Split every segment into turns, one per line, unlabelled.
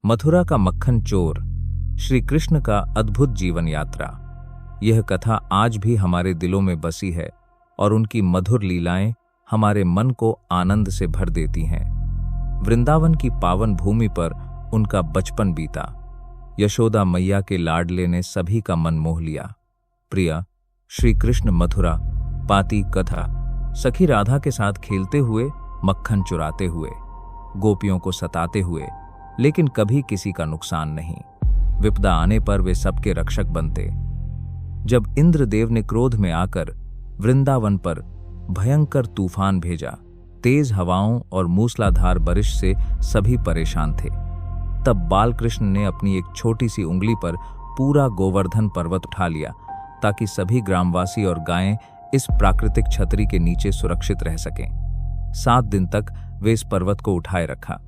मथुरा का मक्खन चोर, श्री कृष्ण का अद्भुत जीवन यात्रा। यह कथा आज भी हमारे दिलों में बसी है और उनकी मधुर लीलाएं हमारे मन को आनंद से भर देती हैं। वृंदावन की पावन भूमि पर उनका बचपन बीता। यशोदा मैया के लाडले ने सभी का मन मोह लिया। प्रिया, श्री कृष्ण मथुरा पाती कथा। सखी राधा के साथ खेलते हुए, मक्खन चुराते हुए, गोपियों को सताते हुए, लेकिन कभी किसी का नुकसान नहीं। विपदा आने पर वे सबके रक्षक बनते। जब इंद्रदेव ने क्रोध में आकर वृंदावन पर भयंकर तूफान भेजा, तेज हवाओं और मूसलाधार बारिश से सभी परेशान थे, तब बालकृष्ण ने अपनी एक छोटी सी उंगली पर पूरा गोवर्धन पर्वत उठा लिया ताकि सभी ग्रामवासी और गायें इस प्राकृतिक छतरी के नीचे सुरक्षित रह सकें। 7 दिन तक वे इस पर्वत को उठाए रखा।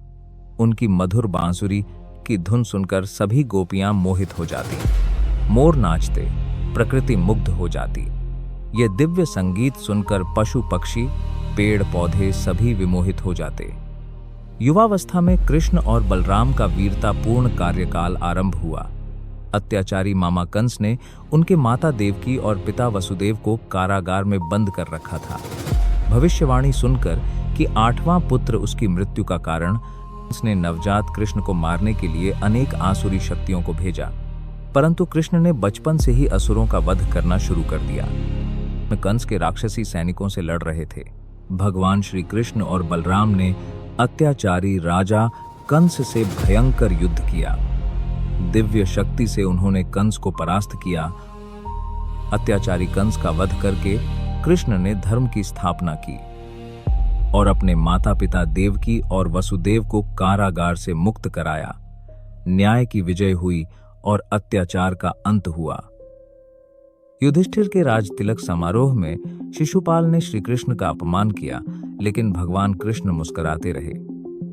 उनकी मधुर बांसुरी की धुन सुनकर सभी गोपियां मोहित हो जाती, मोर नाचते, प्रकृति मुग्ध हो जाती। ये दिव्य संगीत सुनकर पशु पक्षी, पेड़ पौधे सभी विमोहित हो जाते। युवावस्था में कृष्ण और बलराम का वीरतापूर्ण कार्यकाल आरंभ हुआ। अत्याचारी मामा कंस ने उनके माता देवकी और पिता वसुदेव को कारागार में बंद कर रखा था। भविष्यवाणी सुनकर कि 8वां पुत्र उसकी मृत्यु का कारण, उसने नवजात कृष्ण को मारने के लिए अनेक आसुरी शक्तियों को भेजा, परंतु कृष्ण ने बचपन से ही असुरों का वध करना शुरू कर दिया। कंस के राक्षसी सैनिकों से लड़ रहे थे। भगवान श्री कृष्ण और बलराम ने अत्याचारी राजा कंस से भयंकर युद्ध किया। दिव्य शक्ति से उन्होंने कंस को परास्त किया। अत्याचारी कंस का वध करके कृष्ण ने धर्म की स्थापना की और अपने माता पिता देवकी और वसुदेव को कारागार से मुक्त कराया। न्याय की विजय हुई और अत्याचार का अंत हुआ। युधिष्ठिर के राज तिलक समारोह में शिशुपाल ने श्री कृष्ण का अपमान किया, लेकिन भगवान कृष्ण मुस्कुराते रहे।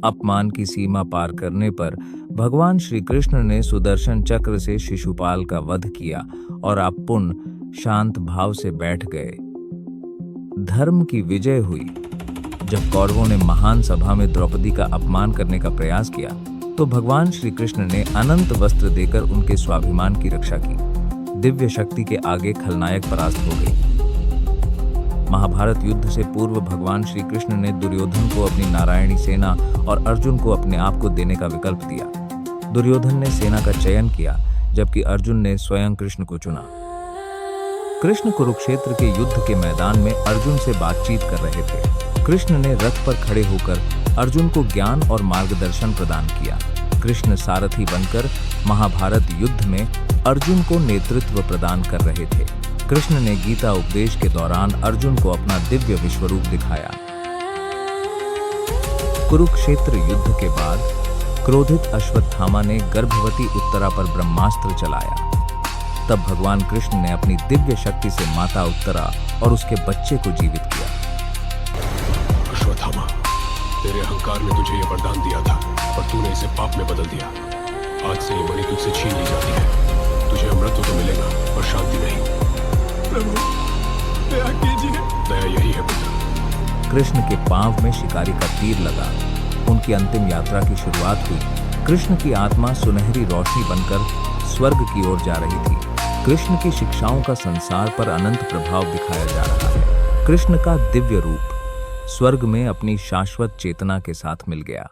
अपमान की सीमा पार करने पर भगवान श्री कृष्ण ने सुदर्शन चक्र से शिशुपाल का वध किया और अपुन शांत भाव से बैठ गए। धर्म की विजय हुई। जब कौरवों ने महान सभा में द्रौपदी का अपमान करने का प्रयास किया, तो भगवान श्री कृष्ण ने अनंत वस्त्र देकर उनके स्वाभिमान की रक्षा की। दिव्य शक्ति के आगे खलनायक परास्त हो गई। महाभारत युद्ध से पूर्व भगवान श्री कृष्ण ने दुर्योधन को अपनी नारायणी सेना और अर्जुन को अपने आप को देने का विकल्प दिया। दुर्योधन ने सेना का चयन किया, जबकि अर्जुन ने स्वयं कृष्ण को चुना। कृष्ण कुरुक्षेत्र के युद्ध के मैदान में अर्जुन से बातचीत कर रहे थे। कृष्ण ने रथ पर खड़े होकर अर्जुन को ज्ञान और मार्गदर्शन प्रदान किया। कृष्ण सारथी बनकर महाभारत युद्ध में अर्जुन को नेतृत्व प्रदान कर रहे थे। कृष्ण ने गीता उपदेश के दौरान अर्जुन को अपना दिव्य विश्वरूप दिखाया। कुरुक्षेत्र युद्ध के बाद क्रोधित अश्वत्थामा ने गर्भवती उत्तरा पर ब्रह्मास्त्र चलाया। तब भगवान कृष्ण ने अपनी दिव्य शक्ति से माता उत्तरा और उसके बच्चे को जीवित किया।
अश्वत्थामा, तेरे अहंकार ने तुझे यह वरदान दिया था, पर तूने इसे पाप में बदल दिया। आज से ये बलि तुझसे छीन ली जाती है। तुझे अमृत तो मिलेगा, पर शांति नहीं।
प्रभु, दया कीजिए।
दया यही है पुत्र।
कृष्ण के पांव में शिकारी का तीर लगा। उनकी अंतिम यात्रा की शुरुआत हुई। कृष्ण की आत्मा सुनहरी रोशनी बनकर स्वर्ग की ओर जा रही थी। कृष्ण की शिक्षाओं का संसार पर अनंत प्रभाव दिखाया जा रहा है। कृष्ण का दिव्य रूप स्वर्ग में अपनी शाश्वत चेतना के साथ मिल गया।